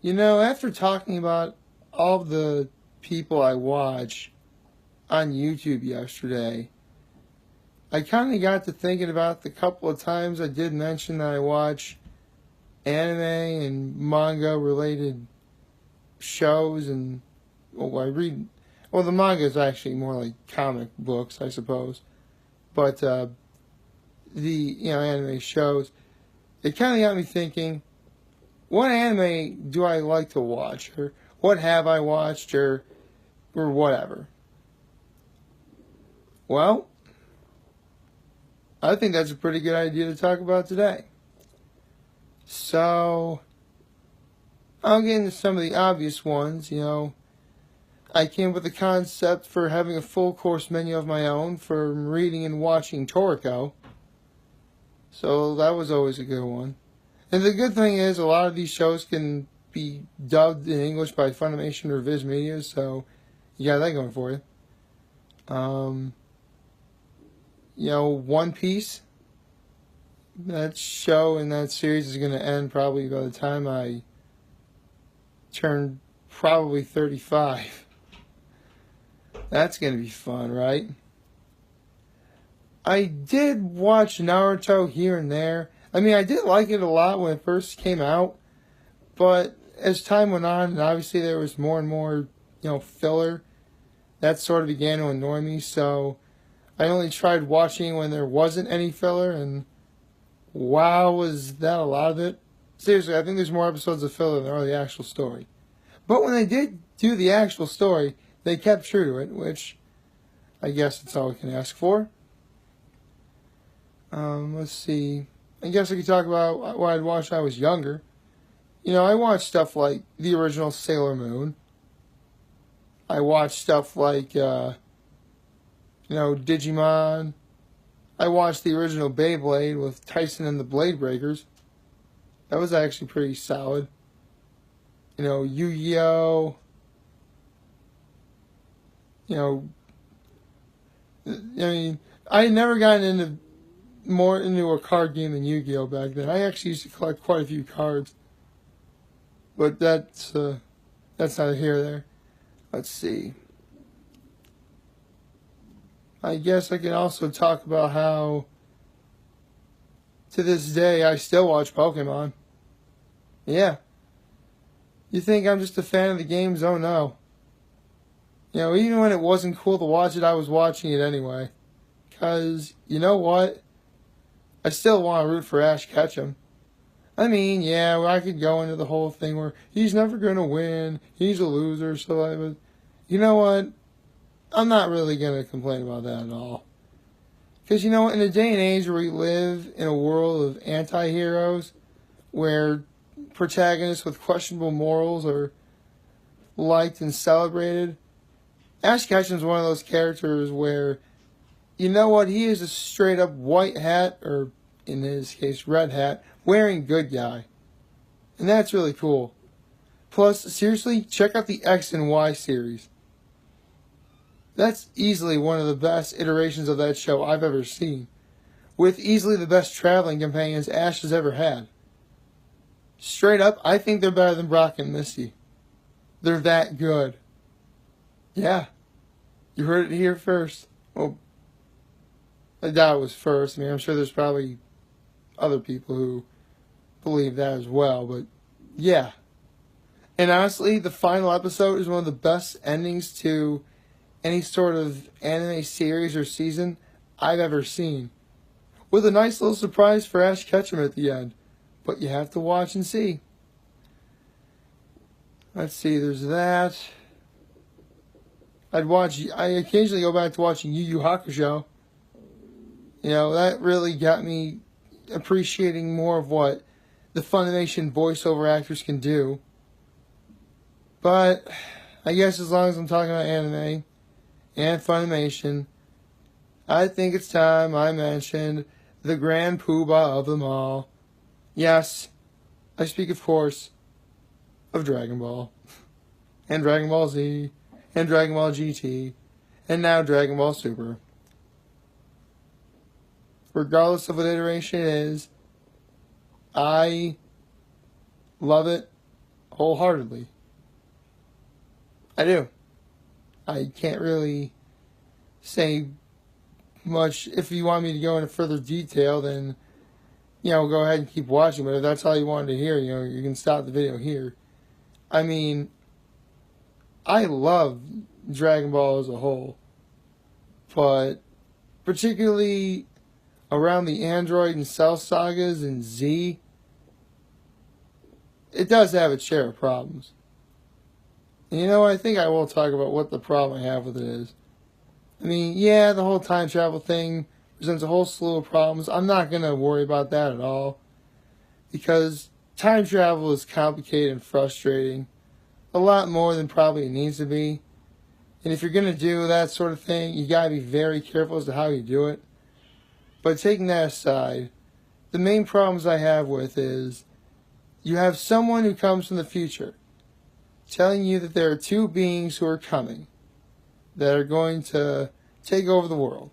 After talking about all the people I watch on YouTube yesterday, I kind of got to thinking about the couple of times I did mention that I watch anime and manga related shows, and the manga is actually more like comic books, I suppose, but the anime shows. It kind of got me thinking, what anime do I like to watch, or what have I watched, or whatever. Well, I think that's a pretty good idea to talk about today. So, I'll get into some of the obvious ones. I came up with a concept for having a full course menu of my own from reading and watching Toriko. So that was always a good one. And the good thing is, a lot of these shows can be dubbed in English by Funimation or Viz Media, so you got that going for you. One Piece, that show and that series is going to end probably by the time I turn probably 35. That's going to be fun, right? I did watch Naruto here and there. I mean, I did like it a lot when it first came out, but as time went on, and obviously there was more and more, filler, that sort of began to annoy me, so I only tried watching when there wasn't any filler, and wow, was that a lot of it. Seriously, I think there's more episodes of filler than there are the actual story. But when they did do the actual story, they kept true to it, which I guess that's all we can ask for. Let's see. I guess I could talk about what I'd watched when I was younger. I watched stuff like the original Sailor Moon. I watched stuff like, Digimon. I watched the original Beyblade with Tyson and the Blade Breakers. That was actually pretty solid. Yu-Gi-Oh! I had never gotten more into a card game than Yu-Gi-Oh! Back then. I actually used to collect quite a few cards. But that's neither here nor there. Let's see. I guess I can also talk about how, to this day, I still watch Pokemon. Yeah. You think I'm just a fan of the games? Oh no. Even when it wasn't cool to watch it, I was watching it anyway. Because, you know what? I still want to root for Ash Ketchum. I mean, yeah, I could go into the whole thing where he's never going to win, he's a loser, but you know what? I'm not really going to complain about that at all. Because, in a day and age where we live in a world of anti-heroes, where protagonists with questionable morals are liked and celebrated, Ash Ketchum's one of those characters where, you know what, he is a straight up white hat, or in his case, red hat, wearing good guy. And that's really cool. Plus, seriously, check out the X and Y series. That's easily one of the best iterations of that show I've ever seen, with easily the best traveling companions Ash has ever had. Straight up, I think they're better than Brock and Misty. They're that good. Yeah. You heard it here first. Well, I doubt it was first. I mean, I'm sure there's probably other people who believe that as well, but yeah. And honestly, the final episode is one of the best endings to any sort of anime series or season I've ever seen, with a nice little surprise for Ash Ketchum at the end. But you have to watch and see. Let's see, there's that. I occasionally go back to watching Yu Yu Hakusho. That really got me appreciating more of what the Funimation voiceover actors can do. But I guess as long as I'm talking about anime and Funimation, I think it's time I mentioned the grand poobah of them all. Yes, I speak, of course, of Dragon Ball, and Dragon Ball Z, and Dragon Ball GT, and now Dragon Ball Super. Regardless of what iteration it is, I love it. wholeheartedly. I do. I can't really say much. If you want me to go into further detail, then, go ahead and keep watching. But if that's all you wanted to hear, you can stop the video here. I mean, I love Dragon Ball as a whole. But particularly around the Android and Cell sagas and Z, it does have its share of problems. And I think I will talk about what the problem I have with it is. I mean, yeah, the whole time travel thing presents a whole slew of problems. I'm not going to worry about that at all. Because time travel is complicated and frustrating. A lot more than probably it needs to be. And if you're going to do that sort of thing, you got to be very careful as to how you do it. But taking that aside, the main problems I have with is you have someone who comes from the future telling you that there are two beings who are coming that are going to take over the world.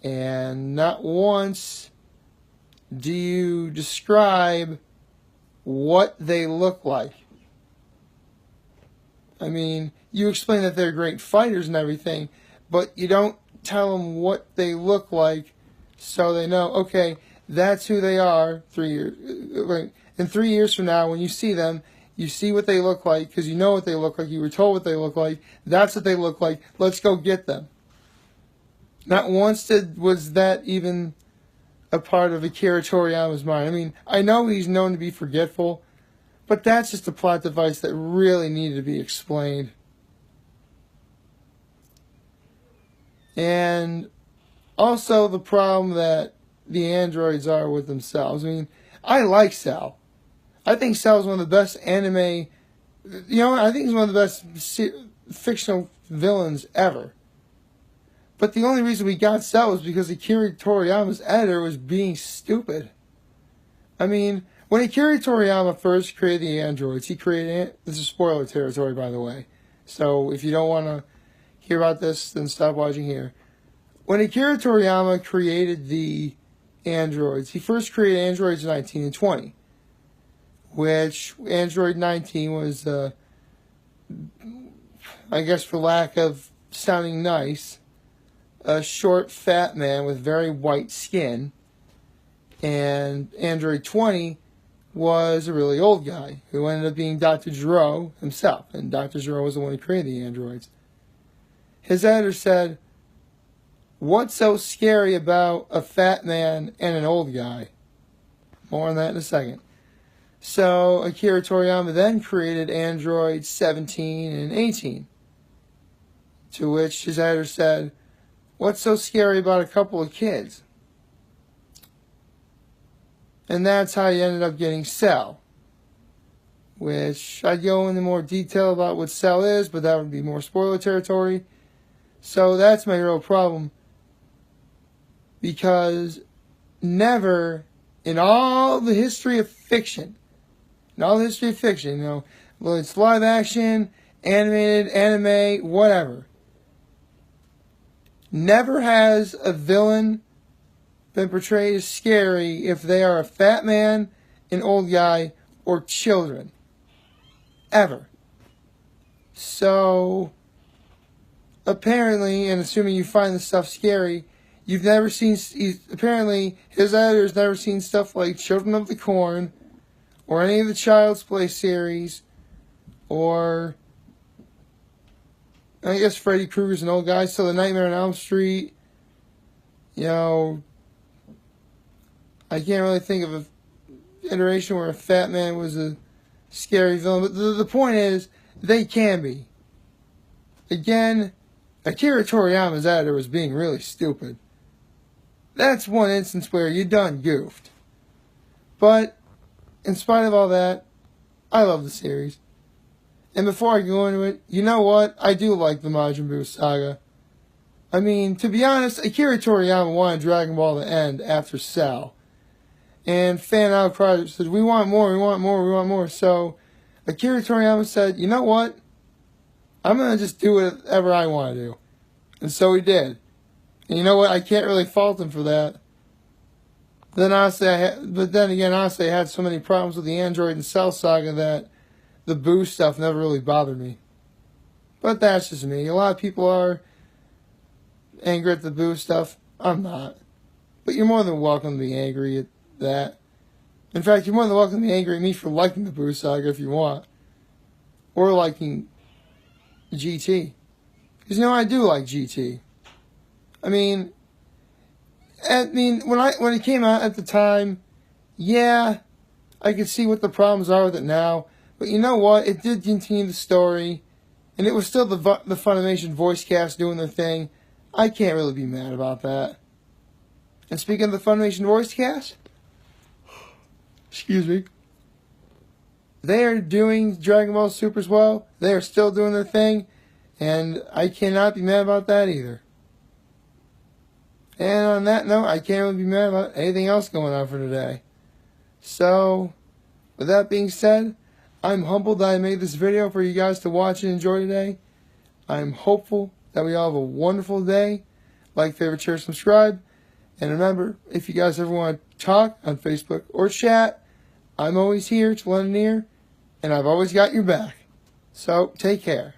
And not once do you describe what they look like. I mean, you explain that they're great fighters and everything, but you don't tell them what they look like so they know, okay, that's who they are 3 years. In 3 years from now, when you see them, you see what they look like because you know what they look like. You were told what they look like. That's what they look like. Let's go get them. Not once was that even a part of Akira Toriyama's mind. I mean, I know he's known to be forgetful, but that's just a plot device that really needed to be explained. And also the problem that the androids are with themselves. I mean, I like Cell. I think Cell is one of the best anime, I think he's one of the best fictional villains ever. But the only reason we got Cell was because Akira Toriyama's editor was being stupid. I mean, when Akira Toriyama first created the androids, this is spoiler territory, by the way. So if you don't want to hear about this, then stop watching here. When Akira Toriyama created the androids, he first created androids 19 and 20. Which Android 19 was, I guess for lack of sounding nice, a short, fat man with very white skin. And Android 20 was a really old guy who ended up being Dr. Gero himself. And Dr. Gero was the one who created the androids. His editor said, "What's so scary about a fat man and an old guy?" More on that in a second. So Akira Toriyama then created Androids 17 and 18. To which his editor said, "What's so scary about a couple of kids?" And that's how you ended up getting Cell. Which I'd go into more detail about what Cell is, but that would be more spoiler territory. So that's my real problem. Because never in all the history of fiction, whether it's live action, animated, anime, whatever, never has a villain been portrayed as scary if they are a fat man, an old guy, or children. Ever. So, apparently, and assuming you find this stuff scary, you've never seen, apparently, his editor's never seen stuff like Children of the Corn, or any of the Child's Play series, or, I guess Freddy Krueger's an old guy, so The Nightmare on Elm Street, I can't really think of an iteration where a fat man was a scary villain, but the point is, they can be. Again, Akira Toriyama's editor was being really stupid. That's one instance where you done goofed. But, in spite of all that, I love the series. And before I go into it, you know what? I do like the Majin Buu saga. I mean, to be honest, Akira Toriyama wanted Dragon Ball to end after Cell. And fan outcry said, we want more, we want more, we want more. So, Akira Toriyama said, you know what? I'm going to just do whatever I want to do. And so he did. And you know what? I can't really fault him for that. Then honestly, but then again, honestly, I had so many problems with the Android and Cell saga that the Boo stuff never really bothered me. But that's just me. A lot of people are angry at the Boo stuff. I'm not. But you're more than welcome to be angry at that. In fact, you're more than welcome to be angry at me for liking the Boo saga if you want. Or liking GT. Because you know, I do like GT. I mean, when it came out at the time, yeah, I could see what the problems are with it now. But you know what? It did continue the story. And it was still the Funimation voice cast doing their thing. I can't really be mad about that. And speaking of the Funimation voice cast, excuse me, they are doing Dragon Ball Super as well. They are still doing their thing. And I cannot be mad about that either. And on that note, I can't really be mad about anything else going on for today. So, with that being said, I'm humbled that I made this video for you guys to watch and enjoy today. I'm hopeful that we all have a wonderful day. Like, favorite, share, subscribe. And remember, if you guys ever want to talk on Facebook or chat, I'm always here to lend an ear. And I've always got your back. So, take care.